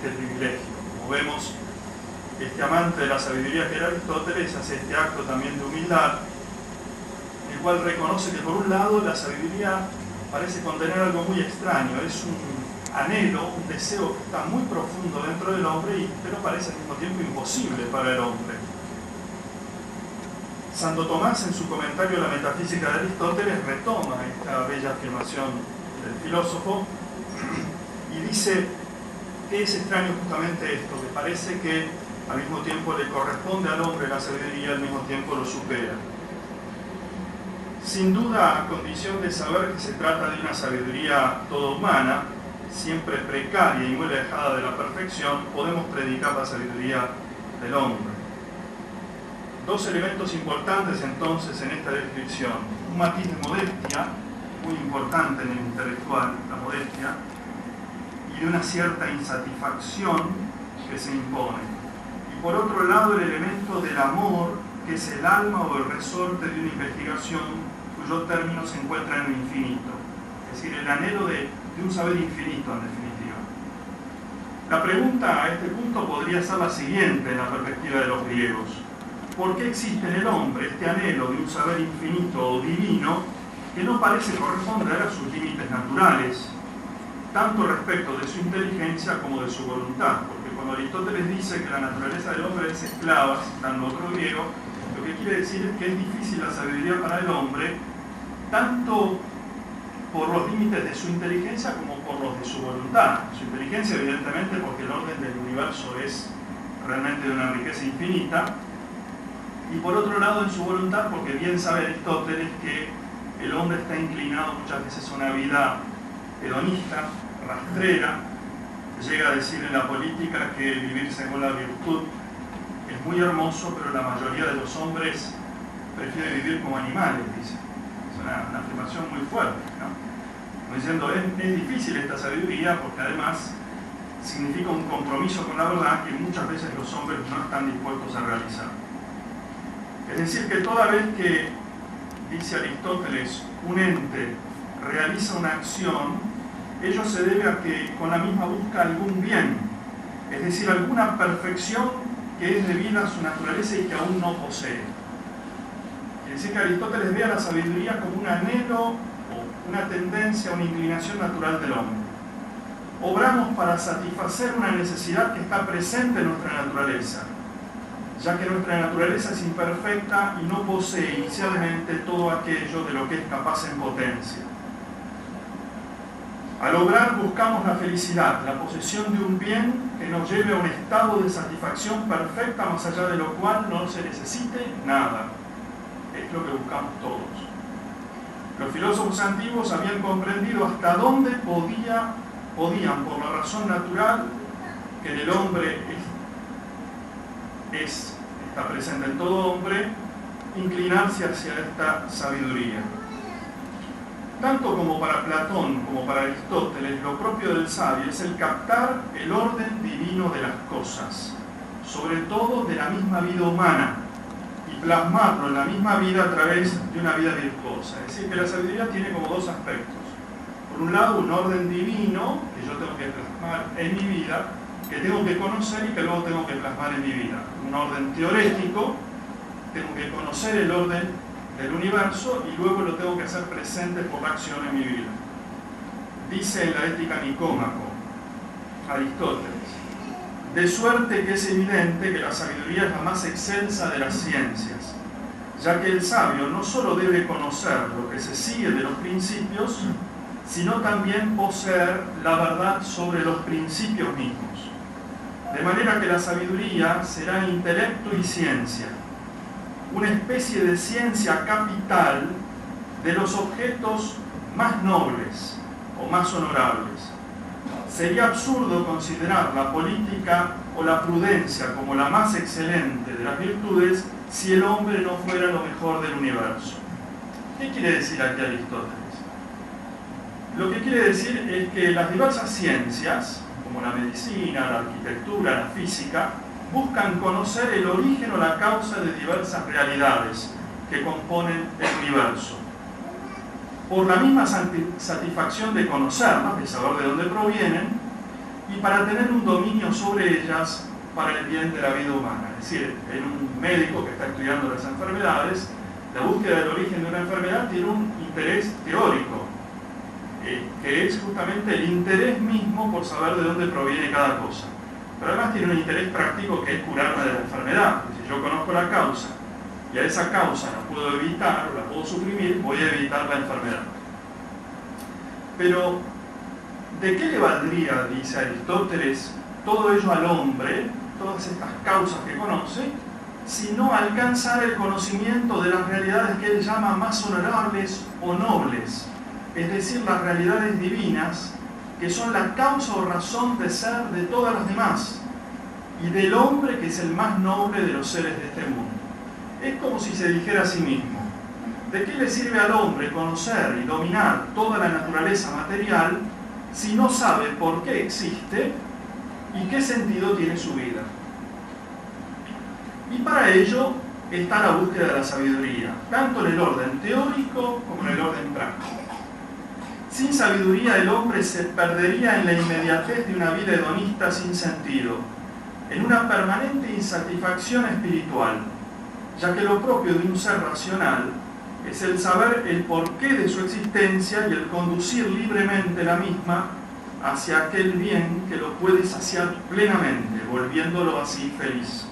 este privilegio. Como vemos, este amante de la sabiduría que era Aristóteles hace este acto también de humildad, el cual reconoce que por un lado la sabiduría parece contener algo muy extraño, es un anhelo, un deseo que está muy profundo dentro del hombre, pero parece al mismo tiempo imposible para el hombre. Santo Tomás, en su comentario a la metafísica de Aristóteles, retoma esta bella afirmación del filósofo y dice que es extraño justamente esto, que parece que al mismo tiempo le corresponde al hombre la sabiduría, al mismo tiempo lo supera. Sin duda, a condición de saber que se trata de una sabiduría toda humana, siempre precaria y muy alejada de la perfección, podemos predicar la sabiduría del hombre. Dos elementos importantes entonces en esta descripción: un matiz de modestia, muy importante en el intelectual, la modestia, y de una cierta insatisfacción que se impone. Y por otro lado, el elemento del amor, que es el alma o el resorte de una investigación cuyo término se encuentra en el infinito, es decir, el anhelo de un saber infinito en definitiva. La pregunta a este punto podría ser la siguiente en la perspectiva de los griegos: ¿por qué existe en el hombre este anhelo de un saber infinito o divino que no parece corresponder a sus límites naturales, tanto respecto de su inteligencia como de su voluntad? Porque cuando Aristóteles dice que la naturaleza del hombre es esclava, citando otro griego, lo que quiere decir es que es difícil la sabiduría para el hombre, tanto por los límites de su inteligencia como por los de su voluntad. Su inteligencia, evidentemente, porque el orden del universo es realmente de una riqueza infinita, y por otro lado en su voluntad, porque bien sabe Aristóteles que el hombre está inclinado muchas veces a una vida hedonista, rastrera. Llega a decir en la política que vivir según la virtud es muy hermoso, pero la mayoría de los hombres prefiere vivir como animales, dice. Es una afirmación muy fuerte, ¿no? Como diciendo, es difícil esta sabiduría porque además significa un compromiso con la verdad que muchas veces los hombres no están dispuestos a realizar. Es decir, que toda vez que, dice Aristóteles, un ente realiza una acción, ello se debe a que con la misma busca algún bien, es decir, alguna perfección que es debida a su naturaleza y que aún no posee. Quiere decir que Aristóteles ve a la sabiduría como un anhelo o una tendencia, una inclinación natural del hombre. Obramos para satisfacer una necesidad que está presente en nuestra naturaleza, ya que nuestra naturaleza es imperfecta y no posee inicialmente todo aquello de lo que es capaz en potencia. Al obrar buscamos la felicidad, la posesión de un bien que nos lleve a un estado de satisfacción perfecta, más allá de lo cual no se necesite nada. Es lo que buscamos todos. Los filósofos antiguos habían comprendido hasta dónde podían, por la razón natural que en el hombre está presente en todo hombre, inclinarse hacia esta sabiduría. Tanto como para Platón como para Aristóteles, lo propio del sabio es el captar el orden divino de las cosas, sobre todo de la misma vida humana, y plasmarlo en la misma vida a través de una vida virtuosa. Es decir, que la sabiduría tiene como dos aspectos. Por un lado, un orden divino que yo tengo que plasmar en mi vida, que tengo que conocer y que luego tengo que plasmar en mi vida. Un orden teorético, tengo que conocer el orden del universo y luego lo tengo que hacer presente por la acción en mi vida. Dice en la Ética Nicómaco Aristóteles: de suerte que es evidente que la sabiduría es la más excelsa de las ciencias, ya que el sabio no solo debe conocer lo que se sigue de los principios, sino también poseer la verdad sobre los principios mismos. De manera que la sabiduría será intelecto y ciencia, una especie de ciencia capital de los objetos más nobles o más honorables. Sería absurdo considerar la política o la prudencia como la más excelente de las virtudes si el hombre no fuera lo mejor del universo. ¿Qué quiere decir aquí Aristóteles? Lo que quiere decir es que las diversas ciencias, como la medicina, la arquitectura, la física, buscan conocer el origen o la causa de diversas realidades que componen el universo. Por la misma satisfacción de conocerlas, de saber de dónde provienen, y para tener un dominio sobre ellas para el bien de la vida humana. Es decir, en un médico que está estudiando las enfermedades, la búsqueda del origen de una enfermedad tiene un interés teórico, que es justamente el interés mismo por saber de dónde proviene cada cosa. Pero además tiene un interés práctico, que es curarme de la enfermedad. Si yo conozco la causa y a esa causa la puedo evitar o la puedo suprimir, voy a evitar la enfermedad. Pero, ¿de qué le valdría, dice Aristóteles, todo ello al hombre, todas estas causas que conoce, si no alcanzar el conocimiento de las realidades que él llama más honorables o nobles, es decir, las realidades divinas, que son la causa o razón de ser de todas las demás, y del hombre, que es el más noble de los seres de este mundo? Es como si se dijera a sí mismo: ¿de qué le sirve al hombre conocer y dominar toda la naturaleza material si no sabe por qué existe y qué sentido tiene su vida? Y para ello está la búsqueda de la sabiduría, tanto en el orden teórico como en el orden práctico. Sin sabiduría el hombre se perdería en la inmediatez de una vida hedonista sin sentido, en una permanente insatisfacción espiritual, ya que lo propio de un ser racional es el saber el porqué de su existencia y el conducir libremente la misma hacia aquel bien que lo puede saciar plenamente, volviéndolo así feliz.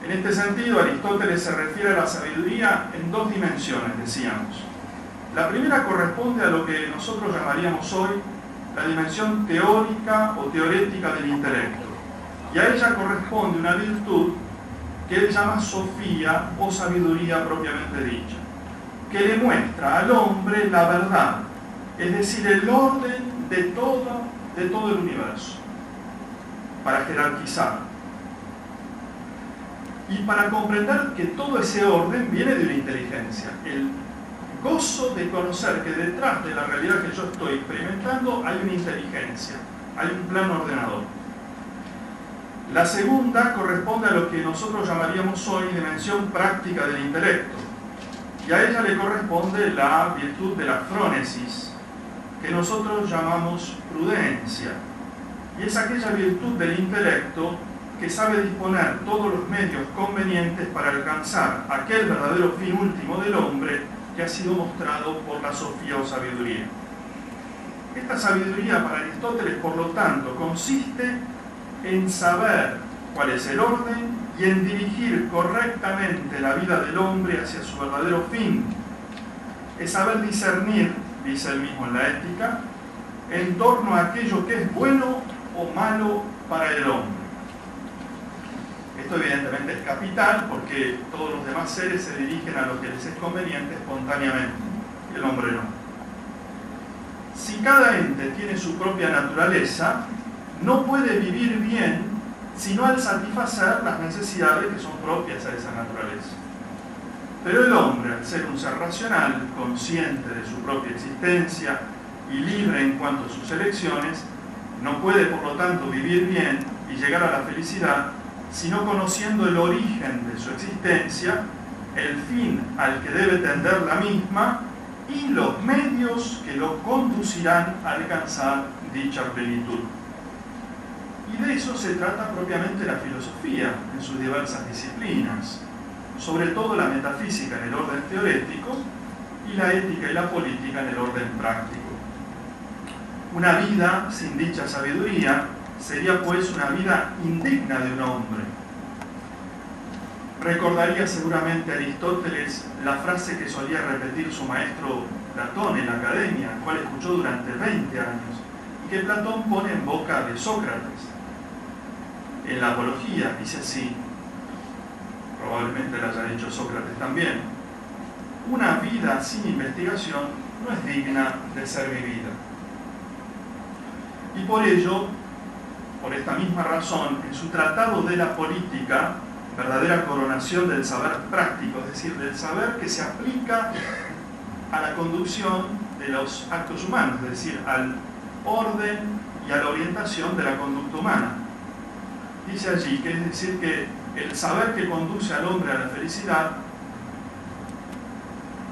En este sentido, Aristóteles se refiere a la sabiduría en dos dimensiones, decíamos. La primera corresponde a lo que nosotros llamaríamos hoy la dimensión teórica o teorética del intelecto, y a ella corresponde una virtud que él llama sofía o sabiduría propiamente dicha, que le muestra al hombre la verdad, es decir, el orden de todo el universo, para jerarquizar. Y para comprender que todo ese orden viene de una inteligencia, el gozo de conocer que detrás de la realidad que yo estoy experimentando hay una inteligencia, hay un plan ordenador. La segunda corresponde a lo que nosotros llamaríamos hoy dimensión práctica del intelecto, y a ella le corresponde la virtud de la frónesis, que nosotros llamamos prudencia, y es aquella virtud del intelecto que sabe disponer todos los medios convenientes para alcanzar aquel verdadero fin último del hombre que ha sido mostrado por la sofía o sabiduría. Esta sabiduría para Aristóteles, por lo tanto, consiste en saber cuál es el orden y en dirigir correctamente la vida del hombre hacia su verdadero fin. Es saber discernir, dice él mismo en la Ética, en torno a aquello que es bueno o malo para el hombre. Esto evidentemente es capital, porque todos los demás seres se dirigen a lo que les es conveniente espontáneamente, y el hombre no. Si cada ente tiene su propia naturaleza, no puede vivir bien sino al satisfacer las necesidades que son propias a esa naturaleza. Pero el hombre, al ser un ser racional, consciente de su propia existencia y libre en cuanto a sus elecciones, no puede por lo tanto vivir bien y llegar a la felicidad sino conociendo el origen de su existencia, el fin al que debe tender la misma y los medios que lo conducirán a alcanzar dicha plenitud. Y de eso se trata propiamente la filosofía en sus diversas disciplinas, sobre todo la metafísica en el orden teorético y la ética y la política en el orden práctico. Una vida sin dicha sabiduría sería pues una vida indigna de un hombre. Recordaría seguramente Aristóteles la frase que solía repetir su maestro Platón en la academia, el cual escuchó durante 20 años, y que Platón pone en boca de Sócrates. En la Apología dice así, probablemente la haya dicho Sócrates también: una vida sin investigación no es digna de ser vivida. Y por ello, por esta misma razón, en su tratado de la política, verdadera coronación del saber práctico, es decir, del saber que se aplica a la conducción de los actos humanos, es decir, al orden y a la orientación de la conducta humana. Dice allí que es decir que el saber que conduce al hombre a la felicidad,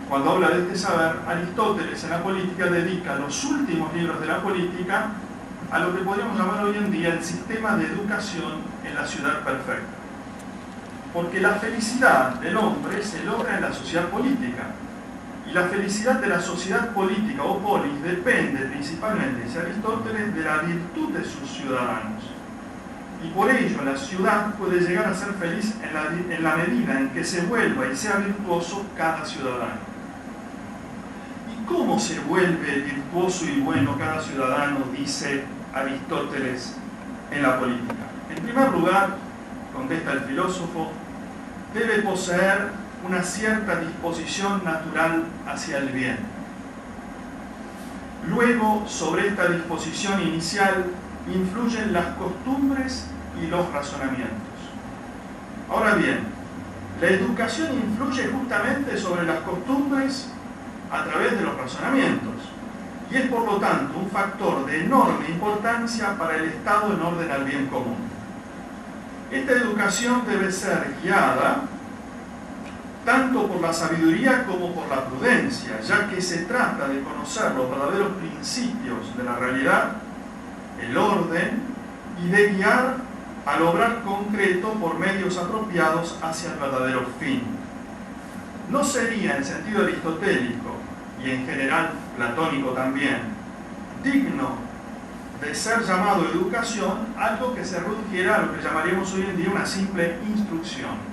cuando habla de este saber, Aristóteles en la política dedica los últimos libros de la política a lo que podríamos llamar hoy en día el sistema de educación en la ciudad perfecta. Porque la felicidad del hombre se logra en la sociedad política. Y la felicidad de la sociedad política o polis depende principalmente, dice Aristóteles, de la virtud de sus ciudadanos. Y por ello la ciudad puede llegar a ser feliz en la medida en que se vuelva y sea virtuoso cada ciudadano. ¿Y cómo se vuelve virtuoso y bueno cada ciudadano, dice Aristóteles, en la política? En primer lugar, contesta el filósofo, debe poseer una cierta disposición natural hacia el bien. Luego, sobre esta disposición inicial, influyen las costumbres y los razonamientos. Ahora bien, la educación influye justamente sobre las costumbres a través de los razonamientos y es por lo tanto un factor de enorme importancia para el Estado en orden al bien común. Esta educación debe ser guiada tanto por la sabiduría como por la prudencia, ya que se trata de conocer los verdaderos principios de la realidad, el orden, y de guiar al obrar concreto por medios apropiados hacia el verdadero fin. No sería, en sentido aristotélico y en general platónico también, digno de ser llamado educación algo que se reduciera a lo que llamaríamos hoy en día una simple instrucción.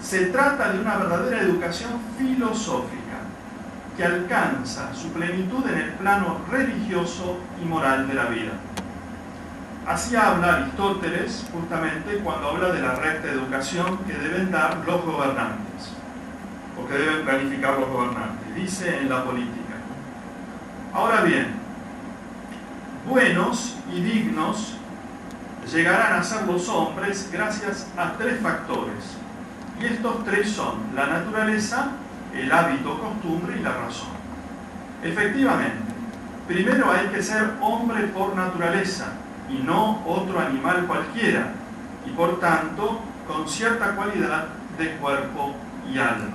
Se trata de una verdadera educación filosófica que alcanza su plenitud en el plano religioso y moral de la vida. Así habla Aristóteles justamente cuando habla de la recta educación que deben dar los gobernantes, o que deben planificar los gobernantes. Dice en la política. Ahora bien, buenos y dignos llegarán a ser los hombres gracias a tres factores. Y estos tres son la naturaleza, el hábito, costumbre y la razón. Efectivamente, primero hay que ser hombre por naturaleza y no otro animal cualquiera, y por tanto con cierta cualidad de cuerpo y alma.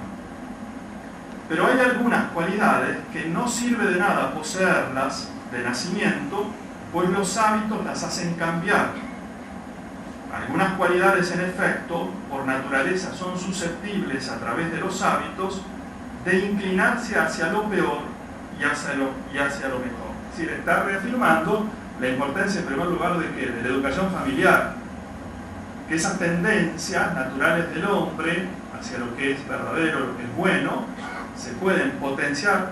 Pero hay algunas cualidades que no sirve de nada poseerlas de nacimiento, pues los hábitos las hacen cambiar. Algunas cualidades, en efecto, por naturaleza son susceptibles a través de los hábitos de inclinarse hacia lo peor y hacia lo mejor. Es decir, está reafirmando la importancia, en primer lugar, de la educación familiar, que esas tendencias naturales del hombre hacia lo que es verdadero, lo que es bueno, se pueden potenciar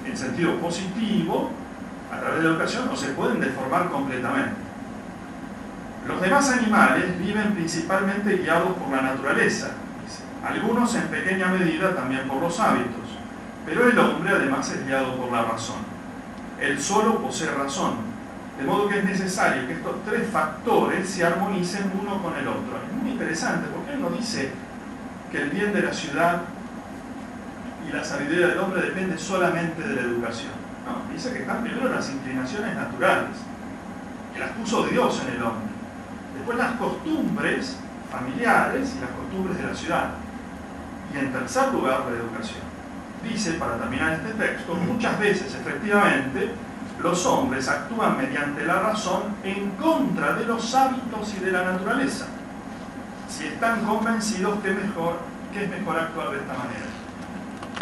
en sentido positivo a través de la educación o se pueden deformar completamente. Los demás animales viven principalmente guiados por la naturaleza, algunos en pequeña medida también por los hábitos, pero el hombre además es guiado por la razón. Él solo posee razón, de modo que es necesario que estos tres factores se armonicen uno con el otro. Es muy interesante porque él no dice que el bien de la ciudad y la sabiduría del hombre depende solamente de la educación. No, dice que están primero las inclinaciones naturales, que las puso Dios en el hombre. Después las costumbres familiares y las costumbres de la ciudad. Y en tercer lugar, la educación. Dice, para terminar este texto, muchas veces, efectivamente, los hombres actúan mediante la razón en contra de los hábitos y de la naturaleza, si están convencidos que es mejor actuar de esta manera.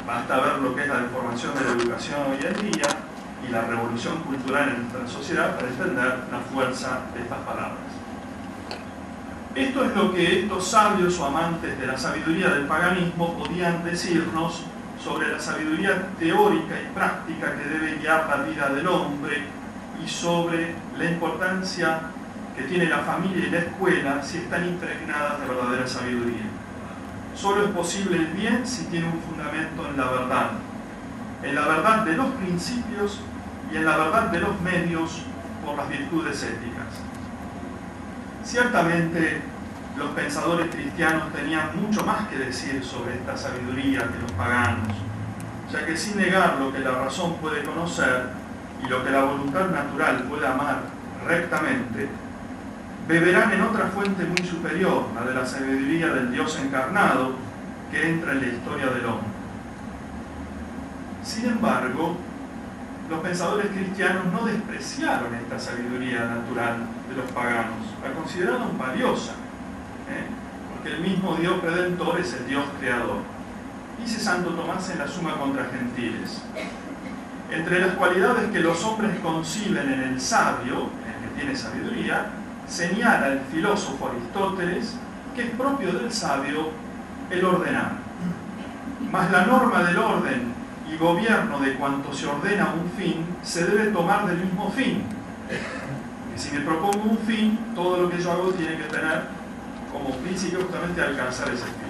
Basta ver lo que es la deformación de la educación hoy en día y la revolución cultural en nuestra sociedad para entender la fuerza de estas palabras. Esto es lo que estos sabios o amantes de la sabiduría del paganismo podían decirnos sobre la sabiduría teórica y práctica que debe guiar la vida del hombre y sobre la importancia que tiene la familia y la escuela si están impregnadas de verdadera sabiduría. Solo es posible el bien si tiene un fundamento en la verdad de los principios y en la verdad de los medios por las virtudes éticas. Ciertamente, los pensadores cristianos tenían mucho más que decir sobre esta sabiduría que los paganos, ya que sin negar lo que la razón puede conocer y lo que la voluntad natural puede amar rectamente, beberán en otra fuente muy superior, la de la sabiduría del Dios encarnado, que entra en la historia del hombre. Sin embargo, los pensadores cristianos no despreciaron esta sabiduría natural de los paganos, la consideraron valiosa, porque el mismo Dios Redentor es el Dios Creador. Dice Santo Tomás en la Suma contra Gentiles: entre las cualidades que los hombres conciben en el sabio, en el que tiene sabiduría, señala el filósofo Aristóteles que es propio del sabio el ordenar. Mas la norma del orden y gobierno de cuanto se ordena un fin se debe tomar del mismo fin. Y si me propongo un fin, todo lo que yo hago tiene que tener como principio justamente alcanzar ese fin.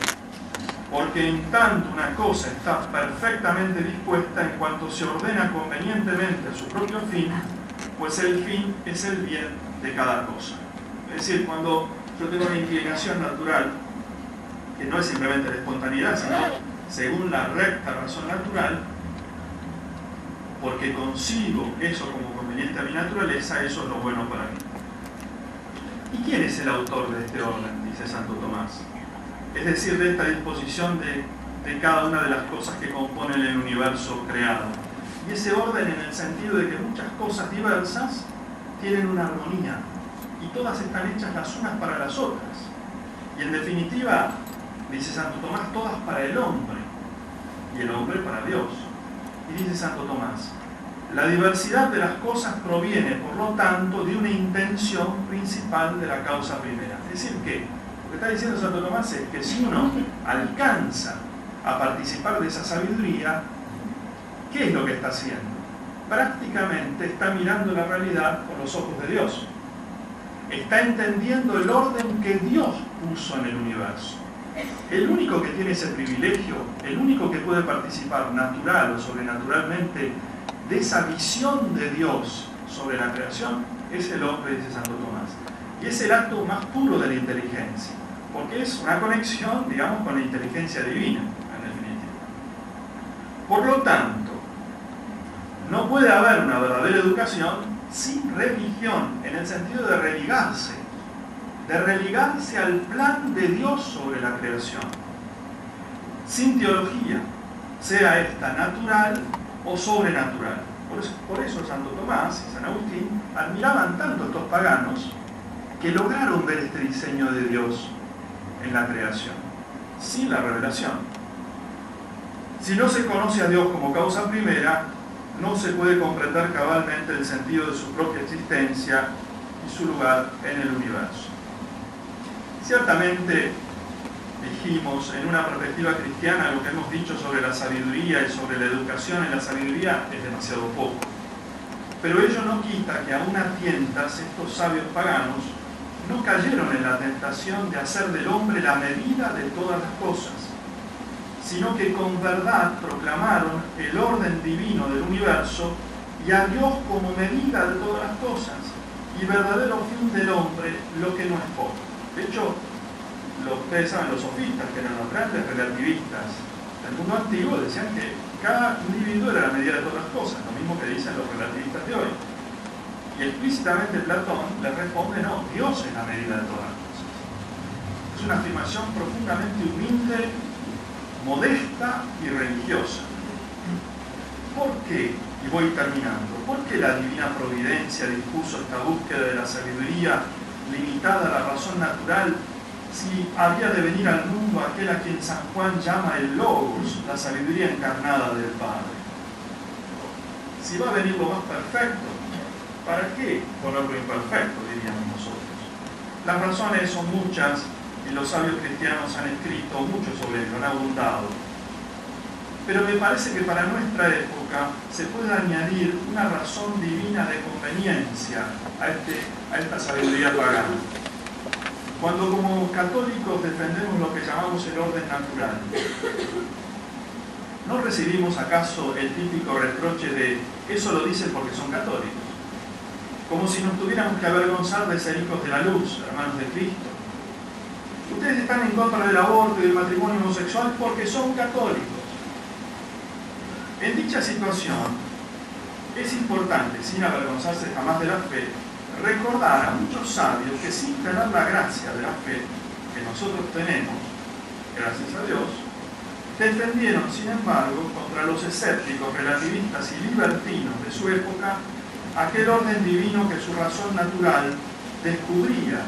Porque en tanto una cosa está perfectamente dispuesta en cuanto se ordena convenientemente a su propio fin, pues el fin es el bien de cada cosa. Es decir, cuando yo tengo una inclinación natural, que no es simplemente de espontaneidad, sino según la recta razón natural, porque consigo eso como conveniente a mi naturaleza, eso es lo bueno para mí. ¿Y quién es el autor de este orden?, dice Santo Tomás. Es decir, de esta disposición de cada una de las cosas que componen el universo creado. Y ese orden en el sentido de que muchas cosas diversas tienen una armonía, y todas están hechas las unas para las otras. Y en definitiva, dice Santo Tomás, todas para el hombre, y el hombre para Dios. Y dice Santo Tomás: la diversidad de las cosas proviene, por lo tanto, de una intención principal de la causa primera. Es decir, que lo que está diciendo Santo Tomás es que si uno alcanza a participar de esa sabiduría, ¿qué es lo que está haciendo? Prácticamente está mirando la realidad con los ojos de Dios. Está entendiendo el orden que Dios puso en el universo. El único que tiene ese privilegio, el único que puede participar natural o sobrenaturalmente de esa visión de Dios sobre la creación, es el hombre, dice Santo Tomás. Y es el acto más puro de la inteligencia, porque es una conexión, digamos, con la inteligencia divina, en definitiva. Por lo tanto, no puede haber una verdadera educación sin religión, en el sentido de religarse al plan de Dios sobre la creación. Sin teología, sea esta natural o sobrenatural. Por eso Santo Tomás y San Agustín admiraban tanto a estos paganos que lograron ver este diseño de Dios en la creación, sin la revelación. Si no se conoce a Dios como causa primera, no se puede comprender cabalmente el sentido de su propia existencia y su lugar en el universo. Ciertamente, dijimos, en una perspectiva cristiana, lo que hemos dicho sobre la sabiduría y sobre la educación en la sabiduría es demasiado poco. Pero ello no quita que aún a tientas estos sabios paganos no cayeron en la tentación de hacer del hombre la medida de todas las cosas, sino que con verdad proclamaron el orden divino del universo y a Dios como medida de todas las cosas y verdadero fin del hombre, lo que no es poco. De hecho, ustedes saben, los sofistas, que eran los grandes relativistas del mundo antiguo, decían que cada individuo era la medida de todas las cosas, lo mismo que dicen los relativistas de hoy. Y explícitamente Platón les responde: no, Dios es la medida de todas las cosas. Es una afirmación profundamente humilde, modesta y religiosa. ¿Por qué? Y voy terminando. ¿Por qué la divina providencia dispuso esta búsqueda de la sabiduría limitada a la razón natural, si había de venir al mundo aquel a quien San Juan llama el Logos, la sabiduría encarnada del Padre? Si va a venir lo más perfecto, ¿para qué ponerlo imperfecto, diríamos nosotros? Las razones son muchas y los sabios cristianos han escrito mucho sobre ello, han abundado. Pero me parece que para nuestra época se puede añadir una razón divina de conveniencia a esta sabiduría pagana. Cuando como católicos defendemos lo que llamamos el orden natural, ¿no recibimos acaso el típico reproche de eso lo dicen porque son católicos? Como si nos tuviéramos que avergonzar de ser hijos de la luz, hermanos de Cristo. Ustedes están en contra del aborto y del matrimonio homosexual porque son católicos. En dicha situación, es importante, sin avergonzarse jamás de la fe, recordar a muchos sabios que sin tener la gracia de la fe que nosotros tenemos, gracias a Dios, defendieron, sin embargo, contra los escépticos, relativistas y libertinos de su época, aquel orden divino que su razón natural descubría,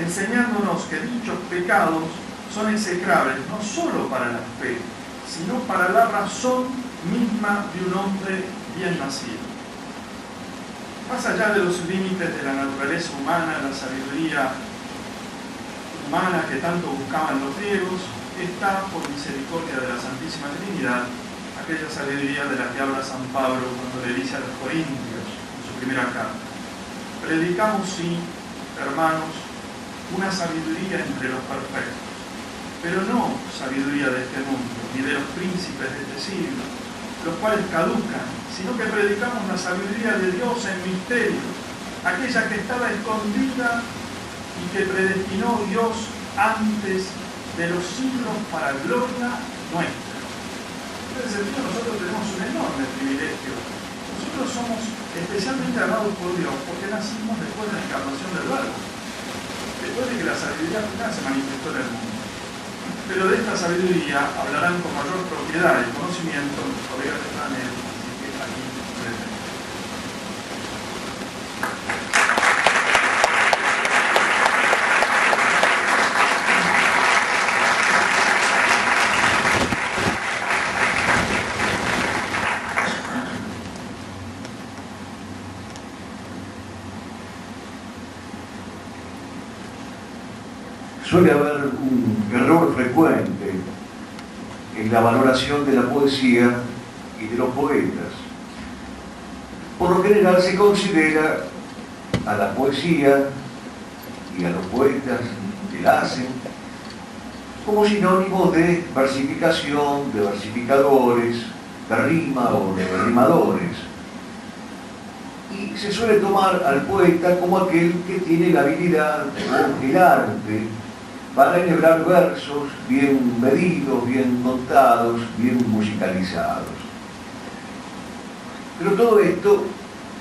enseñándonos que dichos pecados son execrables no solo para la fe, sino para la razón misma de un hombre bien nacido. Más allá de los límites de la naturaleza humana, la sabiduría humana que tanto buscaban los griegos, está, por misericordia de la Santísima Trinidad, aquella sabiduría de la que habla San Pablo cuando le dice a los Corintios, en su primera carta: predicamos, sí, hermanos, una sabiduría entre los perfectos, pero no sabiduría de este mundo, ni de los príncipes de este siglo, los cuales caducan, sino que predicamos la sabiduría de Dios en misterio, aquella que estaba escondida y que predestinó Dios antes de los siglos para gloria nuestra. En ese sentido, nosotros tenemos un enorme privilegio. Nosotros somos especialmente amados por Dios porque nacimos después de la encarnación del Verbo, después de que la sabiduría final se manifestó en el mundo. Pero de esta sabiduría hablarán con mayor propiedad y conocimiento los colegas de Planel, así que aquí presente. Suele haber un error frecuente en la valoración de la poesía y de los poetas. Por lo general se considera a la poesía y a los poetas que la hacen como sinónimos de versificación, de versificadores, de rima o de rimadores. Y se suele tomar al poeta como aquel que tiene la habilidad o el arte para enhebrar versos bien medidos, bien notados, bien musicalizados. Pero todo esto,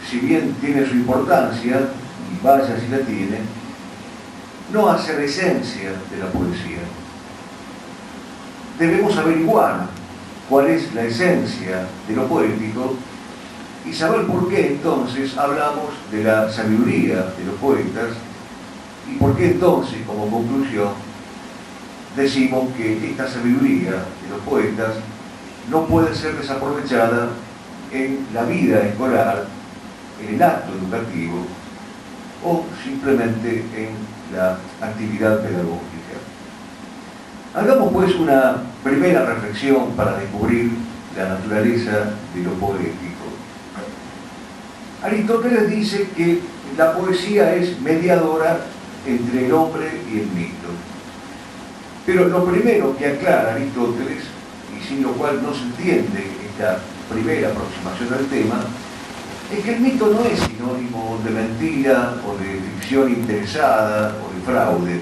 si bien tiene su importancia, y vaya si la tiene, no hace la esencia de la poesía. Debemos averiguar cuál es la esencia de lo poético y saber por qué entonces hablamos de la sabiduría de los poetas y por qué entonces, como conclusión, decimos que esta sabiduría de los poetas no puede ser desaprovechada en la vida escolar, en el acto educativo o simplemente en la actividad pedagógica. Hagamos pues una primera reflexión para descubrir la naturaleza de lo poético. Aristóteles dice que la poesía es mediadora entre el hombre y el mito. Pero lo primero que aclara Aristóteles, y sin lo cual no se entiende esta primera aproximación al tema, es que el mito no es sinónimo de mentira o de ficción interesada o de fraude.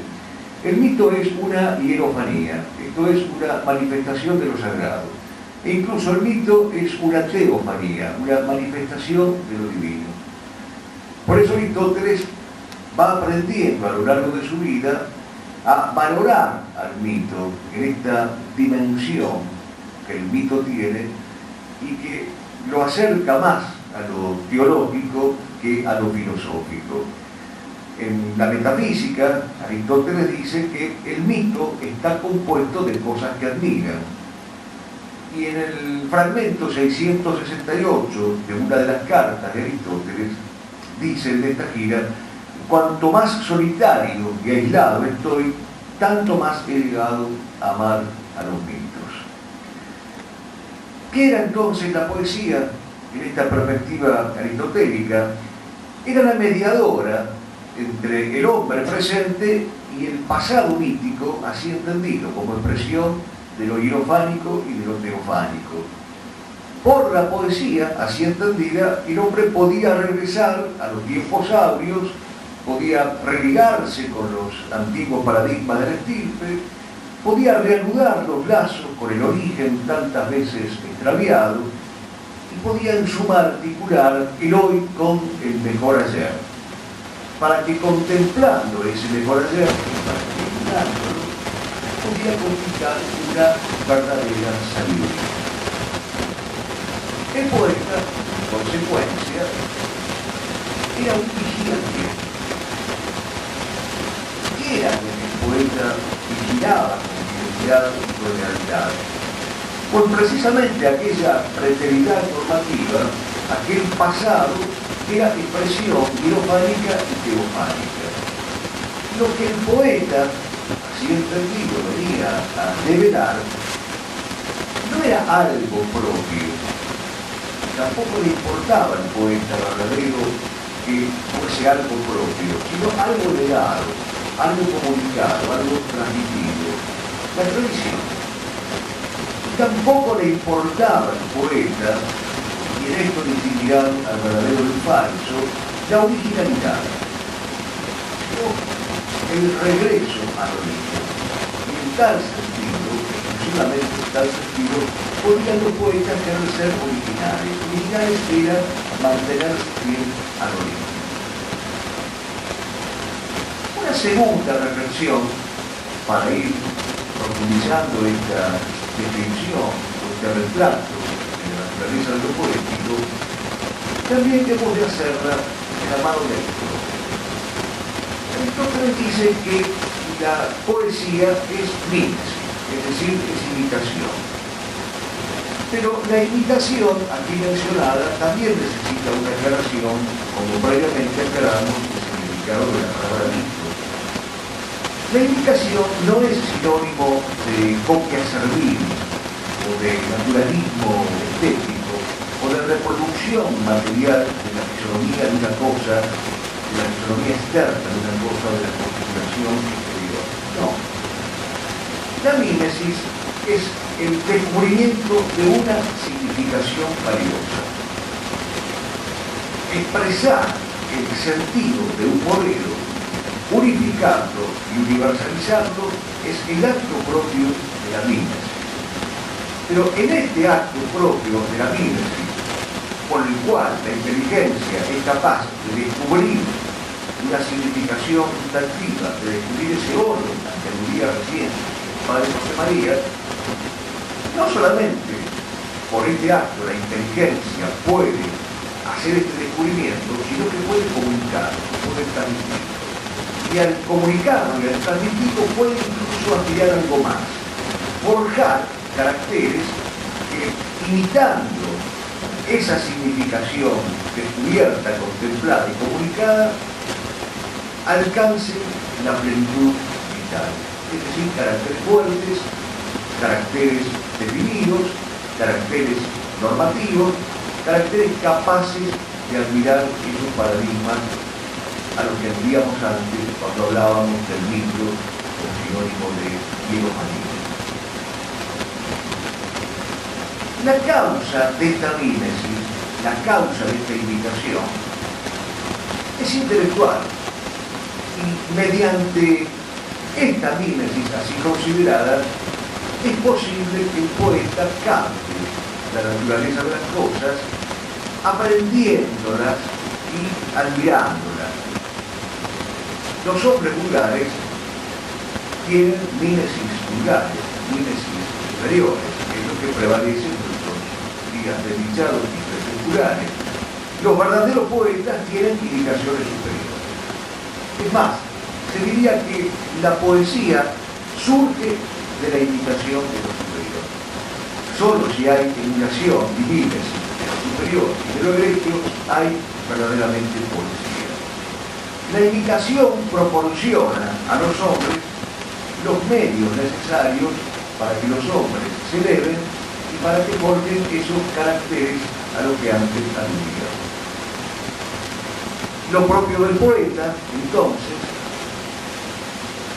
El mito es una hierofanía, esto es una manifestación de lo sagrado. E incluso el mito es una teofanía, una manifestación de lo divino. Por eso Aristóteles va aprendiendo a lo largo de su vida a valorar al mito en esta dimensión que el mito tiene y que lo acerca más a lo teológico que a lo filosófico. En la metafísica, Aristóteles dice que el mito está compuesto de cosas que admiran. Y en el fragmento 668 de una de las cartas de Aristóteles, dice de esta gira: cuanto más solitario y aislado estoy, tanto más he llegado a amar a los mitos. ¿Qué era entonces la poesía en esta perspectiva aristotélica? Era la mediadora entre el hombre presente y el pasado mítico, así entendido como expresión de lo hierofánico y de lo teofánico. Por la poesía, así entendida, el hombre podía regresar a los tiempos áureos, podía religarse con los antiguos paradigmas de la estirpe, podía reanudar los lazos con el origen tantas veces extraviado y podía en suma articular el hoy con el mejor ayer, para que contemplando ese mejor ayer, podía comunicar una verdadera sabiduría. El poeta, en consecuencia, era un vigilante. ¿Qué era lo que el poeta vigilaba con fidelidad y con lealtad? Pues precisamente aquella preteridad normativa, aquel pasado que era expresión hierofánica y teofánica. Lo que el poeta, así entendido, venía a develar, no era algo propio. Tampoco le importaba al poeta verdadero que fuese algo propio, sino algo legado, algo comunicado, algo transmitido, la tradición. Tampoco le importaba al poeta, y en esto distinguirán al verdadero del falso, la originalidad, sino el regreso al origen. Y en tal sentido, exclusivamente en tal sentido, podían los poetas querer ser originales. Originales era mantenerse fiel al origen. Una segunda reflexión para ir profundizando esta descripción, este retrato de la naturaleza de lo poético, también hemos de hacerla de la mano de Aristóteles. Aristóteles dice que la poesía es mimesis, es decir, es imitación. Pero la imitación aquí mencionada también necesita una aclaración, como previamente aclaramos el significado de la palabra mito. La imitación no es sinónimo de copia servil, o de naturalismo estético, o de reproducción material de la fisonomía de una cosa, de la fisonomía externa de una cosa, de la configuración exterior. No. La mímesis es el descubrimiento de una significación valiosa. Expresar el sentido de un modelo, unificarlo y universalizarlo, es el acto propio de la mímesis. Pero en este acto propio de la mímesis, por el cual la inteligencia es capaz de descubrir una significación sustantiva, de descubrir ese orden que aludía recién el padre José María, no solamente por este acto la inteligencia puede hacer este descubrimiento, sino que puede comunicarlo, puede transmitirlo. Y al comunicarlo y al transmitirlo puede incluso aspirar algo más, forjar caracteres que, imitando esa significación descubierta, contemplada y comunicada, alcance la plenitud vital. Es decir, caracteres fuertes, caracteres definidos, caracteres normativos, caracteres capaces de admirar esos paradigmas a los que aludíamos antes cuando hablábamos del mito como sinónimo de hierofanía. La causa de esta mímesis, la causa de esta imitación, es intelectual. Y mediante esta mímesis así considerada, es posible que el poeta capte la naturaleza de las cosas, aprendiéndolas y admirándolas. Los hombres vulgares tienen mímesis vulgares, mímesis superiores, que es lo que prevalece en nuestros días desdichados y seculares. Los verdaderos poetas tienen imitaciones superiores. Es más, se diría que la poesía surge de la imitación de lo superior. Solo si hay emulación y mímesis de lo superior y de lo egregio hay verdaderamente poesía. La imitación proporciona a los hombres los medios necesarios para que los hombres se eleven y para que forjen esos caracteres a los que antes aludíamos. Lo propio del poeta, entonces,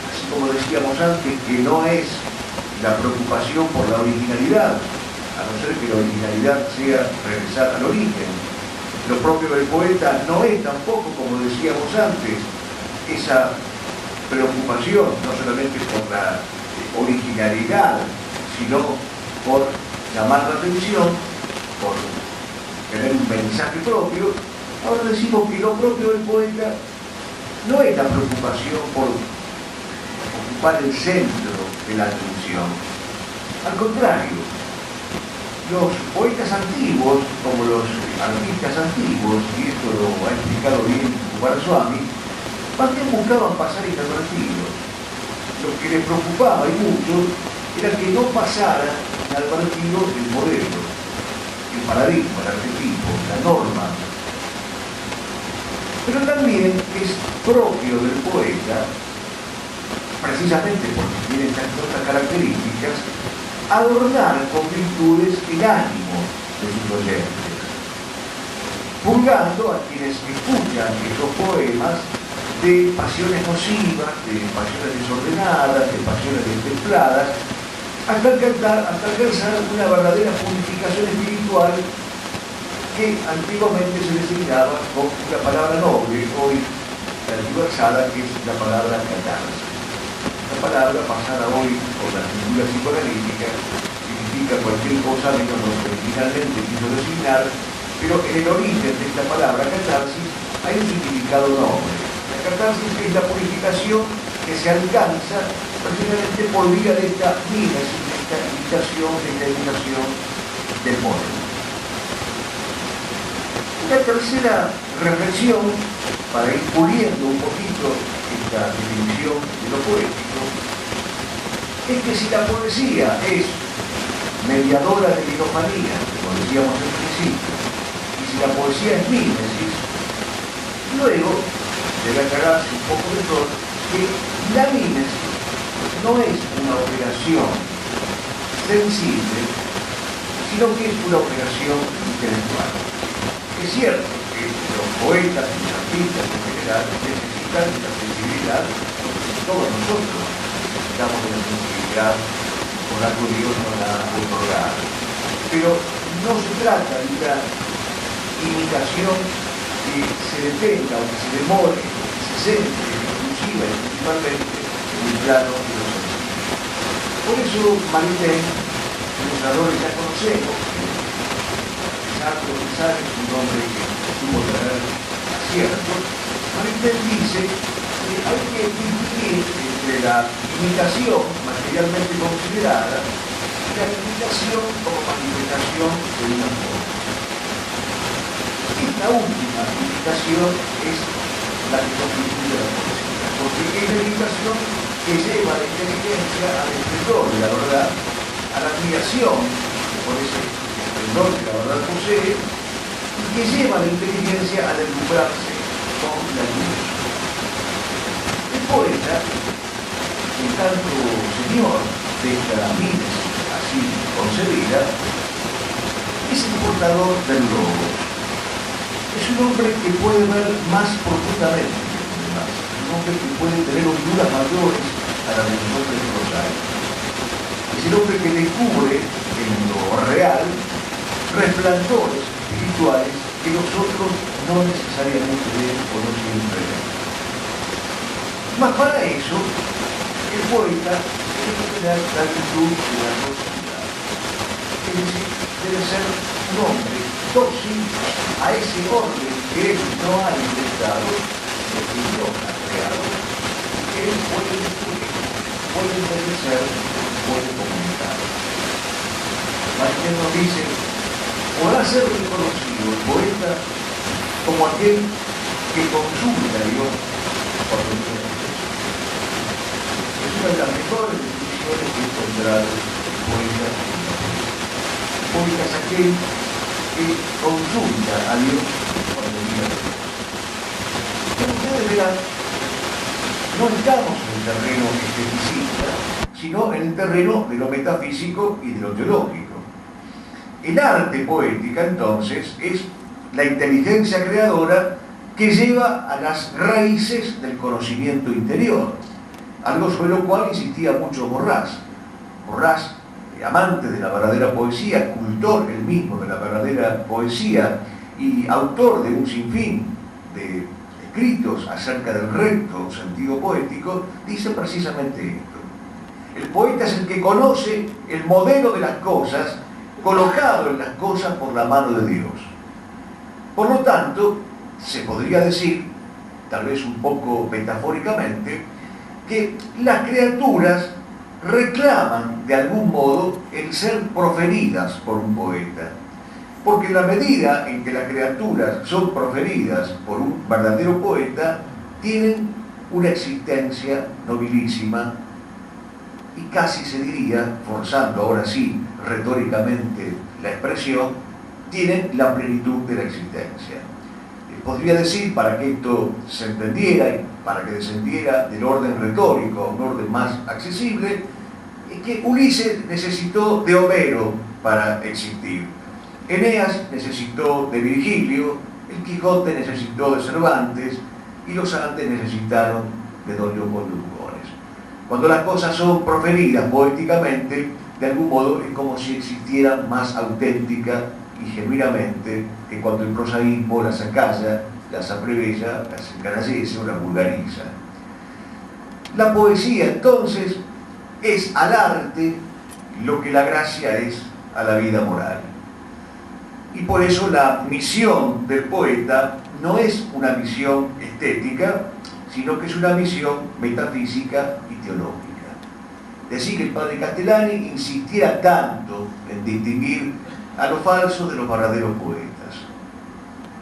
así como decíamos antes, que no es la preocupación por la originalidad, a no ser que la originalidad sea regresar al origen. Lo propio del poeta no es tampoco, como decíamos antes, esa preocupación, no solamente por la originalidad, sino por llamar la atención, por tener un mensaje propio. Ahora decimos que lo propio del poeta no es la preocupación por ocupar el centro de la atención. Al contrario, los poetas antiguos, como los artistas antiguos, y esto lo ha explicado bien Kumaraswamy, más bien buscaban pasar inadvertidos. Lo que les preocupaba y mucho era que no pasara inadvertido el modelo, el paradigma, el arquetipo, la norma. Pero también es propio del poeta, precisamente porque tiene estas otras características, adornar con virtudes el ánimo de sus oyentes, purgando a quienes escuchan esos poemas de pasiones nocivas, de pasiones desordenadas, de pasiones destempladas, hasta alcanzar una verdadera purificación espiritual que antiguamente se designaba con la palabra noble, hoy tergiversada, que es la palabra catarsis. La palabra pasada hoy por la cultura psicoanalítica significa cualquier cosa menos lo que originalmente quiso designar, pero en el origen de esta palabra catarsis hay un significado noble. La catarsis es la purificación que se alcanza precisamente por vía de esta mímesis, de esta imitación, de esta emulación del modelo. La tercera reflexión, para ir puliendo un poquito esta definición de lo poético, es que si la poesía es mediadora de milomanía, como decíamos al principio, y si la poesía es mímesis, luego debe aclararse un poco de todo que la mímesis no es una operación sensible, sino que es una operación intelectual. Es cierto que los poetas y los artistas en general necesitan de la sensibilidad, todos nosotros necesitamos de la sensibilidad, por algo Dios nos la ha otorgado. Pero no se trata de una imitación que se detenga o que se demore, que se centre exclusiva y principalmente en el plano de los sentidos. Por eso Maritain, los errores ya conocemos, Profesar es un nombre que tuvo traer aciertos. Maritain dice que hay que distinguir entre la imitación materialmente considerada y la imitación como manifestación de una forma. Esta última imitación es la que constituye la poesía, porque es la imitación que lleva la inteligencia al esplendor de la verdad, a la admiración por ese esplendor que la verdad posee, y que lleva la inteligencia a deslumbrarse con la luz. El poeta, en tanto señor de esta mímesis así concebida, es el portador del logos. Es un hombre que puede ver más profundamente que los demás, un hombre que puede tener honduras mayores a las de nosotros de los años. Es el hombre que descubre en lo real resplandores espirituales que nosotros no necesariamente vemos o no siempre vemos. Mas para eso, el poeta tiene que tener la virtud de la docilidad. Es decir, debe ser un hombre dócil a ese orden que él no ha inventado, que Dios ha creado, que él puede descubrir, puede envejecer, puede comunicar. Maritain nos dice: podrá ser reconocido el poeta como aquel que consulta a Dios por lo que es. Es una de las mejores definiciones que he encontrado en poeta. El poeta es aquel que consulta a Dios cuando mira a Dios. Como ustedes verán, no estamos en el terreno esteticista, sino en el terreno de lo metafísico y de lo teológico. El arte poética, entonces, es la inteligencia creadora que lleva a las raíces del conocimiento interior, algo sobre lo cual insistía mucho Borràs. Borràs, amante de la verdadera poesía, cultor él mismo de la verdadera poesía y autor de un sinfín de escritos acerca del recto sentido poético, dice precisamente esto: el poeta es el que conoce el modelo de las cosas colocado en las cosas por la mano de Dios. Por lo tanto, se podría decir, tal vez un poco metafóricamente, que las criaturas reclaman de algún modo el ser proferidas por un poeta. Porque en la medida en que las criaturas son proferidas por un verdadero poeta, tienen una existencia nobilísima y casi se diría, forzando ahora sí retóricamente la expresión, tienen la plenitud de la existencia. Podría decir, para que esto se entendiera y para que descendiera del orden retórico a un orden más accesible, que Ulises necesitó de Homero para existir. Eneas necesitó de Virgilio, el Quijote necesitó de Cervantes y los Andes necesitaron de Don Leopoldo Lugones. Cuando las cosas son proferidas poéticamente, de algún modo es como si existieran más auténtica y genuinamente que cuando el prosaísmo las acalla, las apreveja, las encanallece o las vulgariza. La poesía entonces es al arte lo que la gracia es a la vida moral. Y por eso la misión del poeta no es una misión estética, sino que es una misión metafísica y teológica. Decir que el padre Castellani insistiera tanto en distinguir a los falsos de los verdaderos poetas.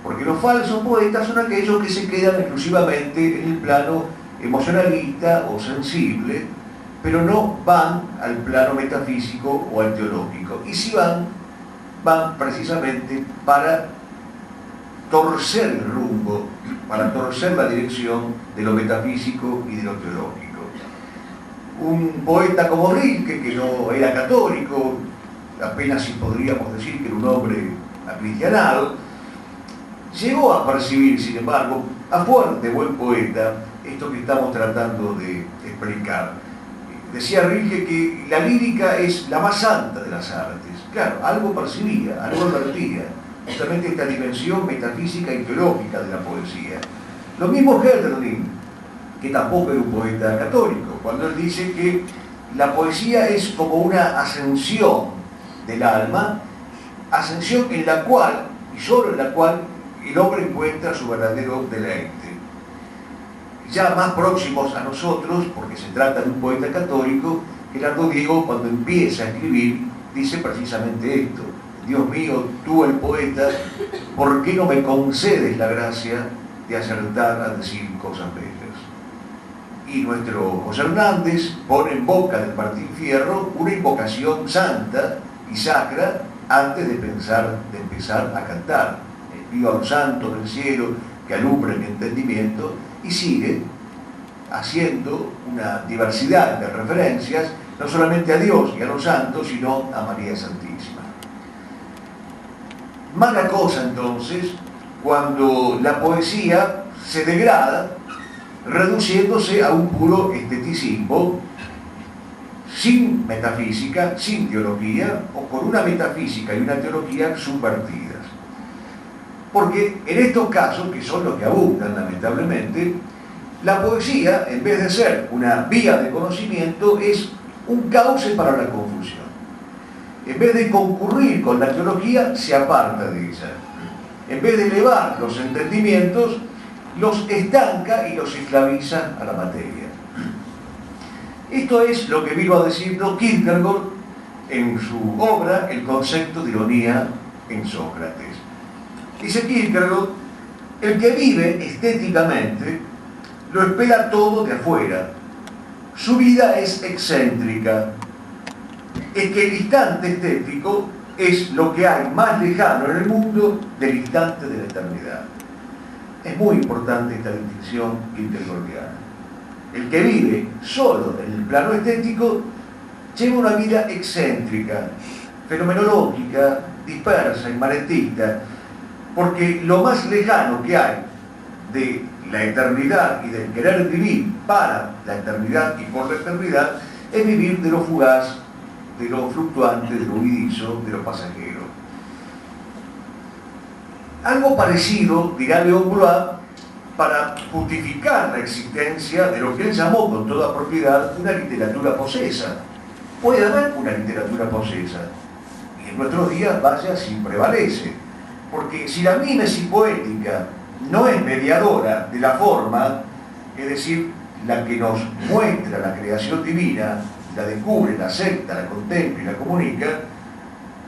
Porque los falsos poetas son aquellos que se quedan exclusivamente en el plano emocionalista o sensible, pero no van al plano metafísico o al teológico. Y si van precisamente para torcer el rumbo, para torcer la dirección de lo metafísico y de lo teológico. Un poeta como Rilke, que no era católico, apenas si podríamos decir que era un hombre acristianado, llegó a percibir, sin embargo, a fuerte buen poeta, esto que estamos tratando de explicar. Decía Rilke que la lírica es la más santa de las artes. Claro, algo percibía, algo advertía, justamente esta dimensión metafísica y teológica de la poesía. Lo mismo Hölderlin, que tampoco era un poeta católico, cuando él dice que la poesía es como una ascensión del alma, ascensión en la cual, y solo en la cual, el hombre encuentra su verdadero deleite. Ya más próximos a nosotros, porque se trata de un poeta católico, Gerardo Diego, cuando empieza a escribir, dice precisamente esto: Dios mío, tú el poeta, ¿por qué no me concedes la gracia de acertar a decir cosas bellas? Y nuestro José Hernández pone en boca del Martín Fierro una invocación santa y sacra antes de empezar a cantar. Pido a los santos del cielo que alumbren mi entendimiento, y sigue haciendo una diversidad de referencias, no solamente a Dios y a los santos, sino a María Santísima. Mala cosa entonces cuando la poesía se degrada, reduciéndose a un puro esteticismo, sin metafísica, sin teología, o con una metafísica y una teología subvertidas. Porque en estos casos, que son los que abundan lamentablemente, la poesía, en vez de ser una vía de conocimiento, es un cauce para la confusión. En vez de concurrir con la teología, se aparta de ella. En vez de elevar los entendimientos, los estanca y los esclaviza a la materia. Esto es lo que vino a decirnos Kierkegaard en su obra El concepto de ironía en Sócrates. Dice Kierkegaard, el que vive estéticamente lo espera todo de afuera. Su vida es excéntrica. Es que el instante estético es lo que hay más lejano en el mundo del instante de la eternidad. Es muy importante esta distinción kierkegaardiana. El que vive solo en el plano estético lleva una vida excéntrica, fenomenológica, dispersa, inmanentista, porque lo más lejano que hay de la eternidad y del querer vivir para la eternidad y por la eternidad es vivir de lo fugaz, de lo fluctuante, de lo huidizo, de lo pasajero. Algo parecido dirá Léon Blois para justificar la existencia de lo que él llamó con toda propiedad una literatura posesa. Puede haber una literatura posesa, y en nuestros días, vaya, si prevalece. Porque si la mímesis poética no es mediadora de la forma, es decir, la que nos muestra la creación divina la descubre, la acepta, la contempla y la comunica,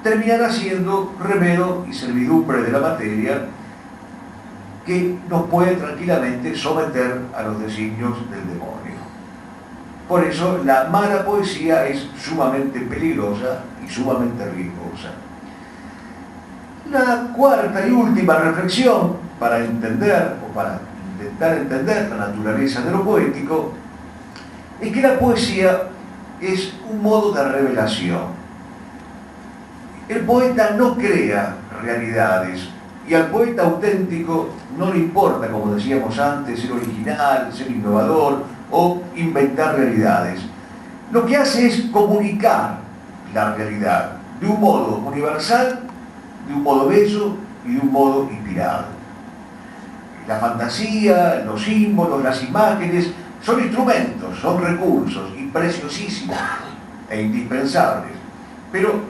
terminará siendo remedio y servidumbre de la materia que nos puede tranquilamente someter a los designios del demonio. Por eso la mala poesía es sumamente peligrosa y sumamente riesgosa. La cuarta y última reflexión para entender o para intentar entender la naturaleza de lo poético es que la poesía es un modo de revelación. El poeta no crea realidades y al poeta auténtico no le importa, como decíamos antes, ser original, ser innovador o inventar realidades. Lo que hace es comunicar la realidad de un modo universal, de un modo bello y de un modo inspirado. La fantasía, los símbolos, las imágenes son instrumentos, son recursos y preciosísimos e indispensables, pero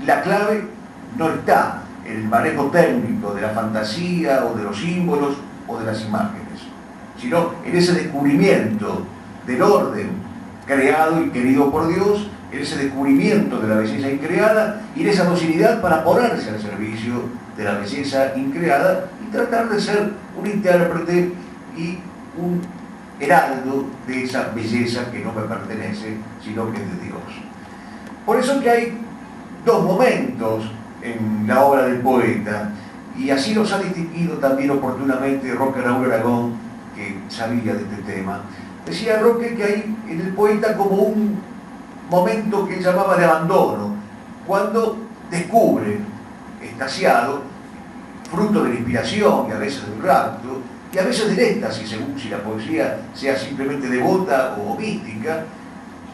la clave no está en el manejo técnico de la fantasía o de los símbolos o de las imágenes, sino en ese descubrimiento del orden creado y querido por Dios, en ese descubrimiento de la belleza increada y en esa docilidad para ponerse al servicio de la belleza increada y tratar de ser un intérprete y un heraldo de esa belleza que no me pertenece, sino que es de Dios. Por eso que hay dos momentos en la obra del poeta, y así los ha distinguido también oportunamente Roque Raúl Aragón, que sabía de este tema. Decía Roque que hay en el poeta como un momento que él llamaba de abandono, cuando descubre, extasiado, fruto de la inspiración y a veces del rapto, y a veces del éxtasis, según si la poesía sea simplemente devota o mística,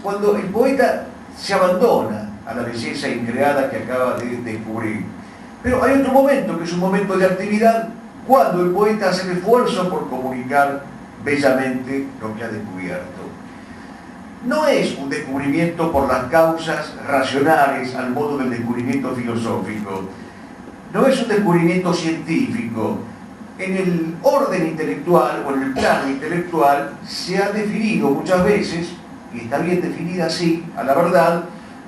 cuando el poeta se abandona a la belleza increada que acaba de descubrir. Pero hay otro momento, que es un momento de actividad, cuando el poeta hace el esfuerzo por comunicar bellamente lo que ha descubierto. No es un descubrimiento por las causas racionales al modo del descubrimiento filosófico, no es un descubrimiento científico. En el orden intelectual o en el plano intelectual se ha definido muchas veces, y está bien definida así, a la verdad,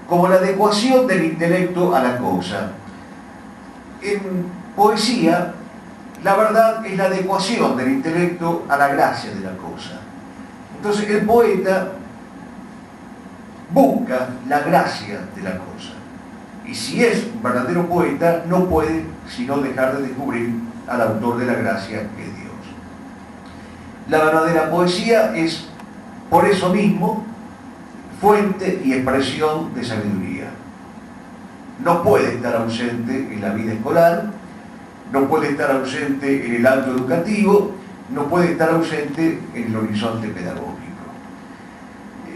como la adecuación del intelecto a la cosa. En poesía, la verdad es la adecuación del intelecto a la gracia de la cosa. Entonces el poeta busca la gracia de la cosa. Y si es un verdadero poeta, no puede sino dejar de descubrir al autor de la gracia, que es Dios. La verdadera poesía es, por eso mismo, fuente y expresión de sabiduría. No puede estar ausente en la vida escolar, no puede estar ausente en el ámbito educativo, no puede estar ausente en el horizonte pedagógico.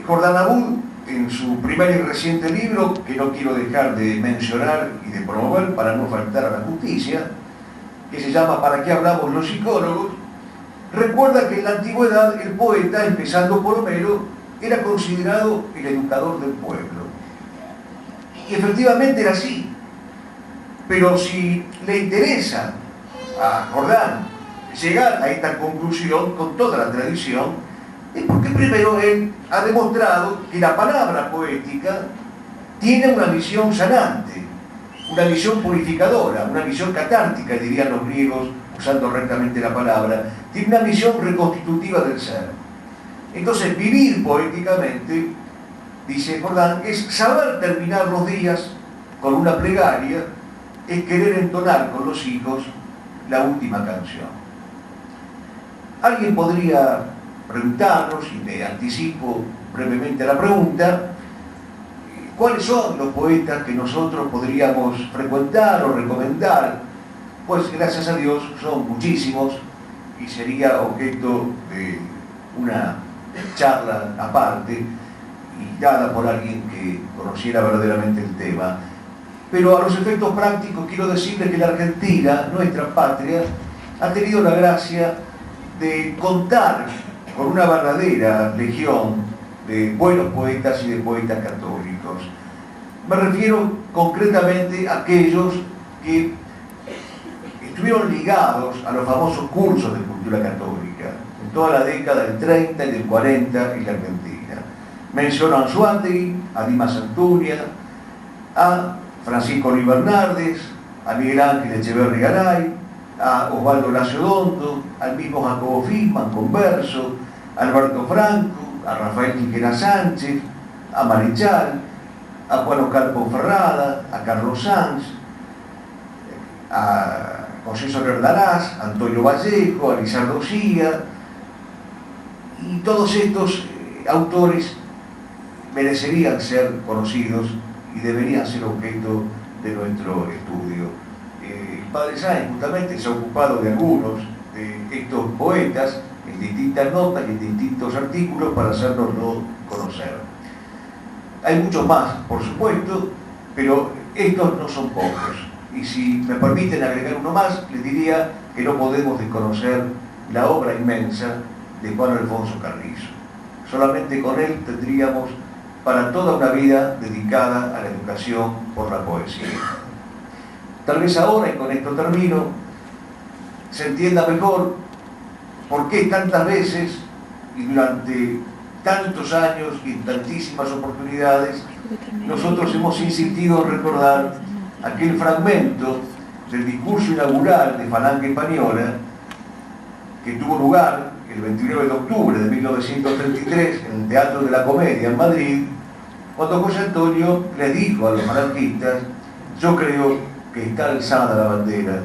Jordán Abud, en su primer y reciente libro, que no quiero dejar de mencionar y de promover para no faltar a la justicia, que se llama ¿Para qué hablamos los psicólogos?, recuerda que en la antigüedad el poeta, empezando por Homero, era considerado el educador del pueblo. Y efectivamente era así. Pero si le interesa a Jordán llegar a esta conclusión con toda la tradición, es porque primero él ha demostrado que la palabra poética tiene una misión sanante, una misión purificadora, una misión catártica, dirían los griegos, usando rectamente la palabra, tiene una misión reconstitutiva del ser. Entonces, vivir poéticamente, dice Jordán, es saber terminar los días con una plegaria, es querer entonar con los hijos la última canción. Alguien podría preguntarnos, y me anticipo brevemente a la pregunta, ¿cuáles son los poetas que nosotros podríamos frecuentar o recomendar? Pues gracias a Dios son muchísimos y sería objeto de una charla aparte y dada por alguien que conociera verdaderamente el tema. Pero a los efectos prácticos quiero decirles que la Argentina, nuestra patria, ha tenido la gracia de contar con una verdadera legión de buenos poetas y de poetas católicos. Me refiero concretamente a aquellos que estuvieron ligados a los famosos cursos de cultura católica en toda la década del 30 y del 40 en la Argentina. Menciono a Anzoátegui, a Dimas Antuña, a Francisco Luis Bernardes, a Miguel Ángel Echeverri Garay, a Osvaldo Lacedondo, al mismo Jacobo Fisman, Converso, a Alberto Franco, a Rafael Quiquera Sánchez, a Marechal, a Juan Oscar Ponferrada, a Carlos Sanz, a José Soler Darás, a Antonio Vallejo, a Lizardo Cía, y todos estos autores merecerían ser conocidos y deberían ser objeto de nuestro estudio. El padre Sáenz justamente se ha ocupado de algunos de estos poetas en distintas notas y en distintos artículos para hacernoslo conocer. Hay muchos más, por supuesto, pero estos no son pocos. Y si me permiten agregar uno más, les diría que no podemos desconocer la obra inmensa de Juan Alfonso Carrizo. Solamente con él tendríamos para toda una vida dedicada a la educación por la poesía. Tal vez ahora, y con esto termino, se entienda mejor por qué tantas veces y durante tantos años y en tantísimas oportunidades nosotros hemos insistido en recordar aquel fragmento del discurso inaugural de Falange Española que tuvo lugar el 29 de octubre de 1933 en el Teatro de la Comedia en Madrid, cuando José Antonio les dijo a los falangistas: yo creo que está alzada la bandera,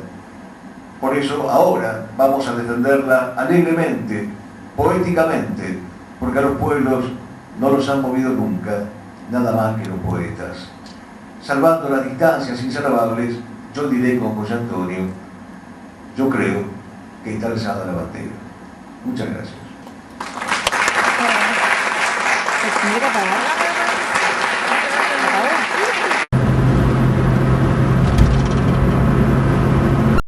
por eso ahora vamos a defenderla alegremente, poéticamente, porque a los pueblos no los han movido nunca, nada más que los poetas. Salvando las distancias insalvables, yo diré con José Antonio: yo creo que está alzada la bandera. Muchas gracias.